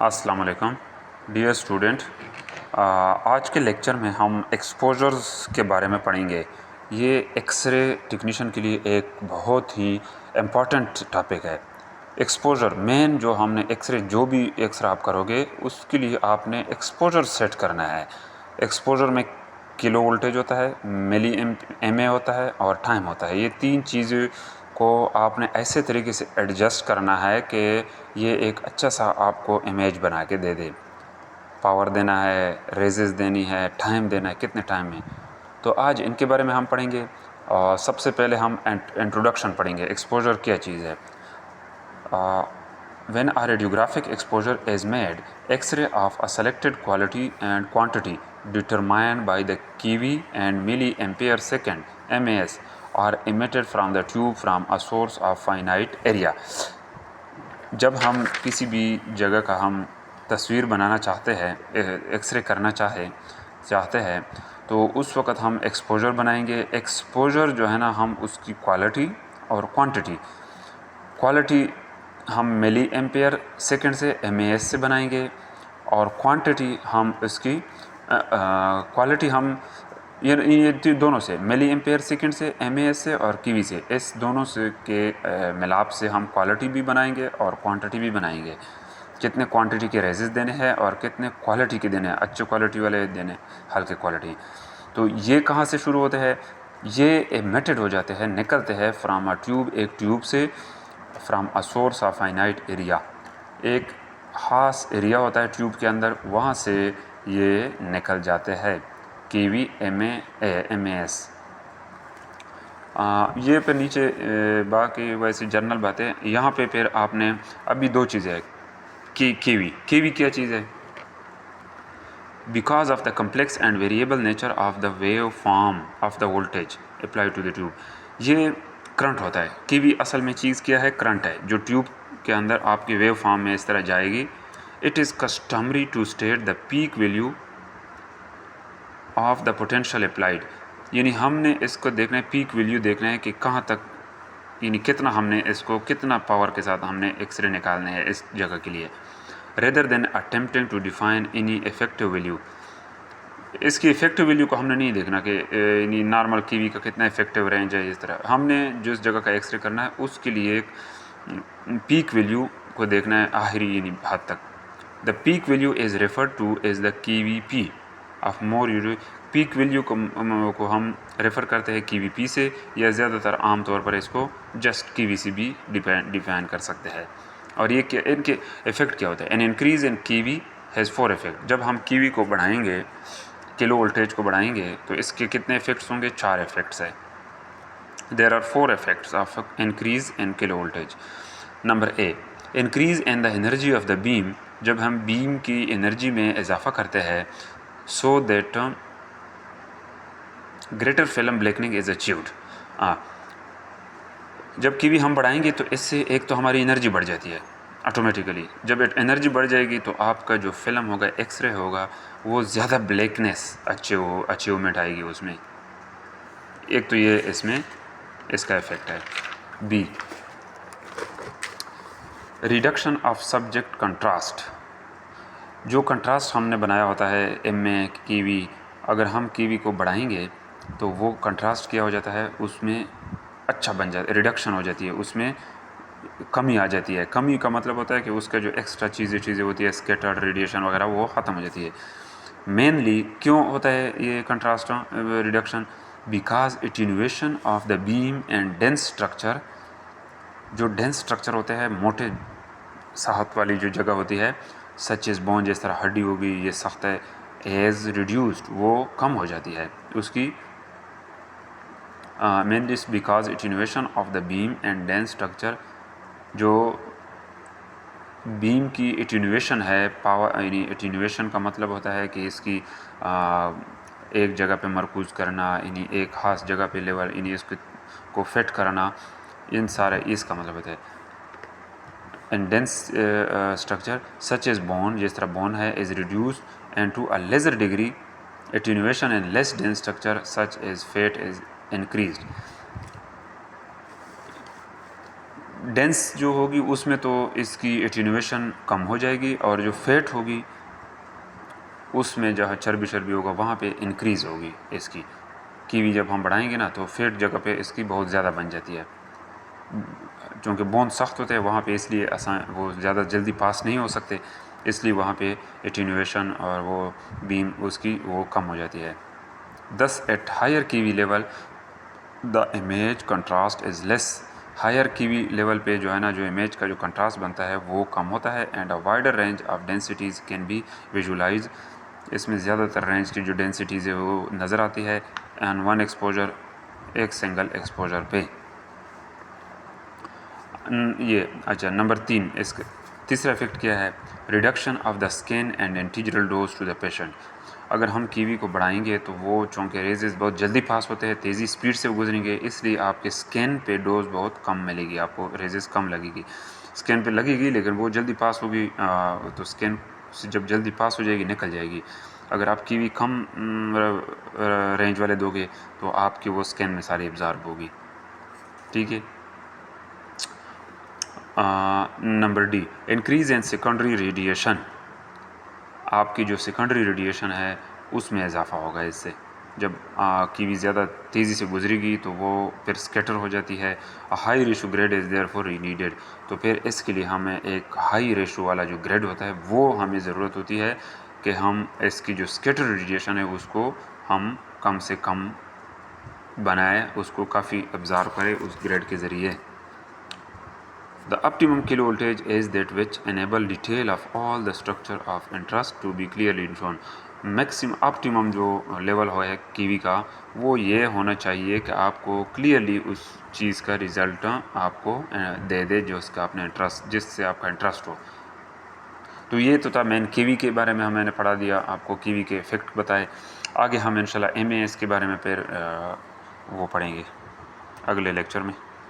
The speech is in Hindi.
अस्सलाम वालेकुम डियर स्टूडेंट। आज के लेक्चर में हम एक्सपोजर्स के बारे में पढ़ेंगे। ये एक्सरे टेक्नीशियन के लिए एक बहुत ही इम्पॉर्टेंट टॉपिक है। एक्सपोजर मेन जो हमने एक्सरे जो भी एक्सरे आप करोगे उसके लिए आपने एक्सपोजर सेट करना है। एक्सपोजर में किलो वोल्टेज होता है, मिली एम ए होता है और टाइम होता है। ये तीन चीज़ें को आपने ऐसे तरीके से एडजस्ट करना है कि ये एक अच्छा सा आपको इमेज बना के दे दे। पावर देना है, रेजेस देनी है, टाइम देना है, कितने टाइम में। तो आज इनके बारे में हम पढ़ेंगे। और सबसे पहले हम इंट्रोडक्शन पढ़ेंगे, एक्सपोजर क्या चीज़ है। When a radiographic exposure is made, X-ray of a selected quality and quantity determined by the keV and milliampere second (MAS) are emitted from the tube from a source of finite area. जब हम किसी भी जगह का हम तस्वीर बनाना चाहते हैं, एक्सरे करना चाहते हैं तो उस वक़्त हम एक्सपोजर बनाएंगे। एक्सपोजर जो है ना, हम उसकी क्वालिटी और क्वालिटी हम मिली एम्पेयर सेकेंड से एमएएस से बनाएंगे और क्वांटिटी हम इसकी क्वालिटी हम ये दोनों से, मिली एम्पेयर सेकेंड से एमएएस से और कीवी से, इस दोनों से के मिलाप से हम क्वालिटी भी बनाएंगे और क्वांटिटी भी बनाएंगे। कितने क्वांटिटी के रेजिस देने हैं और कितने क्वालिटी के देने हैं, अच्छे क्वालिटी वाले देने, हल्के क्वालिटी। तो ये कहाँ से शुरू होते हैं? ये एमिटेड हो जाते हैं, निकलते हैं फ्राम अ ट्यूब, एक ट्यूब से, from a source of finite area. एक खास एरिया होता है ट्यूब के अंदर, वहाँ से ये निकल जाते हैं। केवी एम ए एस। ये पे नीचे बाकी वैसे जनरल बातें। यहाँ पे फिर आपने अभी दो चीज़ें हैं। केवी क्या चीज़ है? Because of the complex and variable nature of the wave form of the voltage applied to the tube, ये करंट होता है। केवी असल में चीज़ क्या है? करंट है, जो ट्यूब के अंदर आपकी वेव फॉर्म में इस तरह जाएगी। It is customary to state the peak value of the potential applied, यानी हमने इसको देखना है, पीक वैल्यू देखना है कि कहाँ तक, यानी कितना हमने इसको, कितना पावर के साथ हमने एक्सरे निकालने हैं इस जगह के लिए, rather than attempting to define any effective value. इसकी इफेक्टिव वैल्यू को हमने नहीं देखना कि यानी नॉर्मल कीवी का कितना इफेक्टिव रेंज है। इस तरह हमने जिस जगह का एक्सरे करना है उसके लिए एक पीक वैल्यू को देखना है, आखिरी यानी हद तक। The peak value is refer to as the kV p of more euro. Peak value को हम रेफ़र करते हैं कीवी पी से, या ज़्यादातर आम तौर पर इसको जस्ट कीवी से भी डिफाइन कर सकते हैं। और ये क्या, इनके इफ़ेक्ट क्या होता है? An increase in kV has 4 effect. जब हम कीवी को बढ़ाएंगे, किलो वोल्टेज को बढ़ाएंगे, तो इसके कितने इफ़ेक्ट्स होंगे? 4 इफ़ेक्ट्स है। There are 4 effects of increase in kilo voltage. Number A, increase in the energy of the beam. जब हम बीम की एनर्जी में इजाफा करते हैं, so that greater film blackening is achieved. जब कीवी हम बढ़ाएंगे तो इससे एक तो हमारी एनर्जी बढ़ जाती है ऑटोमेटिकली। जब एनर्जी बढ़ जाएगी तो आपका जो फिल्म होगा, एक्सरे होगा, वो ज़्यादा ब्लैकनेस अचीवमेंट आएगी उसमें। एक तो ये इसमें इसका इफ़ेक्ट है। B, reduction of subject contrast. जो कंट्रास्ट हमने बनाया होता है एम में कीवी, अगर हम कीवी को बढ़ाएंगे तो वो कंट्रास्ट क्या हो जाता है, उसमें अच्छा बन जाता है, रिडक्शन हो जाती है, उसमें कमी आ जाती है। कमी का मतलब होता है कि उसका जो एक्स्ट्रा चीज़ें होती है, स्कैटर्ड रेडिएशन वगैरह, वो ख़त्म हो जाती है। मेनली क्यों होता है ये contrast reduction? Because attenuation of the beam and dense structure. जो डेंस स्ट्रक्चर होते हैं, मोटे साहत वाली जो जगह होती है, सच इज़ बोन, जिस तरह हड्डी होगी, ये सख्त है, एज रिड्यूस्ड, वो कम हो जाती है उसकी। Main this because attenuation of the beam and dense structure. जो बीम की एटीन्यूएशन है, पावर, यानी एटीन्यूएशन का मतलब होता है कि इसकी एक जगह पे मरकूज़ करना, यानी एक ख़ास जगह पे लेवल, यानी इसको फिट करना, इन सारे इसका मतलब होता है। And dense structure such is bone, जिस तरह बोन है, is reduce and to a lesser degree attenuation and less dense structure such is fat is increased. Dense जो होगी उसमें तो इसकी एटीन्यूएशन कम हो जाएगी, और जो फैट होगी उसमें जहाँ चर्बी शर्बी होगा वहाँ पे इंक्रीज़ होगी इसकी। कीवी जब हम बढ़ाएंगे ना तो फैट जगह पे इसकी बहुत ज़्यादा बन जाती है, क्योंकि बोन सख्त होते हैं वहाँ पे, इसलिए आसान वो ज़्यादा जल्दी पास नहीं हो सकते, इसलिए वहाँ पे एटीन्यूएशन और वो बीम उसकी वो कम हो जाती है। Thus at higher kV level the image contrast is less. Higher kV level पे जो है ना, जो इमेज का जो कंट्रास्ट बनता है वो कम होता है। And a wider range of densities can be visualise. इसमें ज़्यादातर रेंज की जो डेंसिटीज़ है वो नज़र आती है। एंड वन एक्सपोजर, एक सिंगल एक्सपोजर पे। ये अच्छा, नंबर 3, इसका तीसरा इफेक्ट क्या है? Reduction of the skin and integral dose to the patient. अगर हम कीवी को बढ़ाएंगे तो वो चूँकि रेजेस बहुत जल्दी पास होते हैं, तेज़ी स्पीड से गुजरेंगे, इसलिए आपके स्किन पे डोज बहुत कम मिलेगी, आपको रेजेस कम लगेगी। स्किन पे लगेगी लेकिन वो जल्दी पास होगी, तो स्किन से जब जल्दी पास हो जाएगी निकल जाएगी। अगर आप कीवी कम रेंज वाले दोगे तो आपकी वो स्किन में सारी एब्जॉर्ब होगी। ठीक है। Number D, increase in secondary radiation. आपकी जो सेकेंडरी रेडिएशन है उसमें इजाफा होगा इससे। जब कीवी ज़्यादा तेज़ी से गुजरेगी तो वो फिर स्कैटर हो जाती है। High ratio grade is there for needed. तो फिर इसके लिए हमें एक हाई रेशो वाला जो ग्रेड होता है वो हमें ज़रूरत होती है कि हम इसकी जो स्कैटर रेडिएशन है उसको हम कम से कम बनाएं, उसको काफ़ी अब्ज़ॉर्ब करें उस ग्रेड के ज़रिए। The optimum kilovoltage is that which enable detail of all the structure of interest to be clearly shown. Maximum optimum जो लेवल हो है कीवी का वो ये होना चाहिए कि आपको क्लियरली उस चीज़ का रिज़ल्ट आपको दे दे जो उसका आपने इंटरेस्ट, जिससे आपका इंटरेस्ट हो। तो ये तो था मेन कीवी के बारे में मैंने पढ़ा दिया, आपको कीवी के इफ़ेक्ट बताए। आगे हम इंशाल्लाह MAS के बारे में फिर वो पढ़ेंगे अगले लेक्चर में।